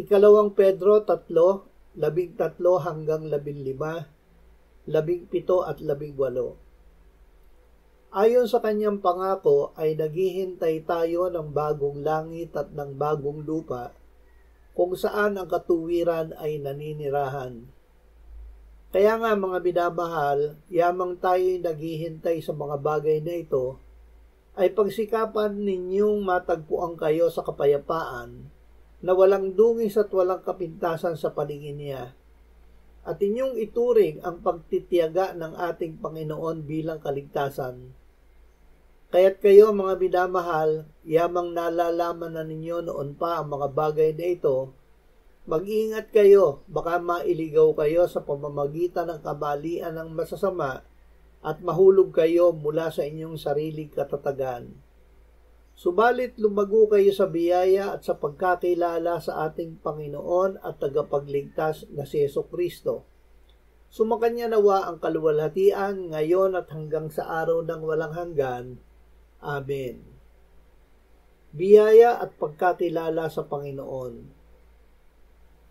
Ikalawang Pedro 3:13-15, 17 at 18. Ayon sa kanyang pangako ay naghihintay tayo ng bagong langit at ng bagong lupa kung saan ang katuwiran ay naninirahan. Kaya nga mga minamahal, yamang tayo'y naghihintay sa mga bagay na ito, ay pagsikapan ninyong matagpuan kayo sa kapayapaan na walang dungis at walang kapintasan sa paningin niya, at inyong ituring ang pagtitiyaga ng ating Panginoon bilang kaligtasan. Kaya't kayo mga minamahal, yamang nalalaman na ninyo noon pa ang mga bagay na ito, mag-ingat kayo, baka mailigaw kayo sa pamamagitan ng kamalian ng masasama at mahulog kayo mula sa inyong sariling katatagan. Subalit lumago kayo sa biyaya at sa pagkakilala sa ating Panginoon at tagapagligtas na si Jesucristo. Sumakanya nawa ang kaluwalhatian ngayon at hanggang sa araw ng walang hanggan. Amen. Biyaya at pagkakilala sa Panginoon.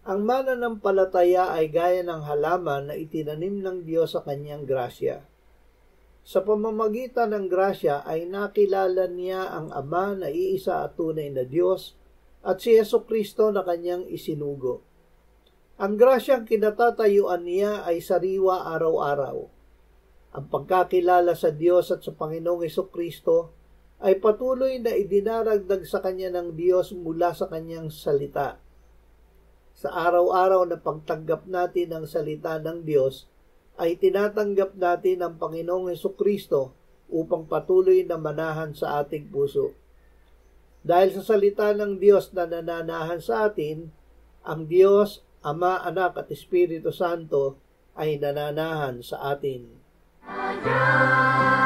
Ang mananampalataya ay gaya ng halaman na itinanim ng Diyos sa kanyang grasya. Sa pamamagitan ng grasya ay nakilala niya ang Ama na iisa at tunay na Diyos at si Jesucristo na kanyang isinugo. Ang grasyang kinatatayuan niya ay sariwa araw-araw. Ang pagkakilala sa Diyos at sa Panginoong Jesucristo ay patuloy na idinaragdag sa kanya ng Diyos mula sa kanyang salita. Sa araw-araw na pagtanggap natin ng salita ng Diyos, ay tinatanggap natin ang Panginoong Jesucristo upang patuloy na manahan sa ating puso. Dahil sa salita ng Diyos na nananahan sa atin, ang Diyos, Ama, Anak at Espiritu Santo ay nananahan sa atin. Amen.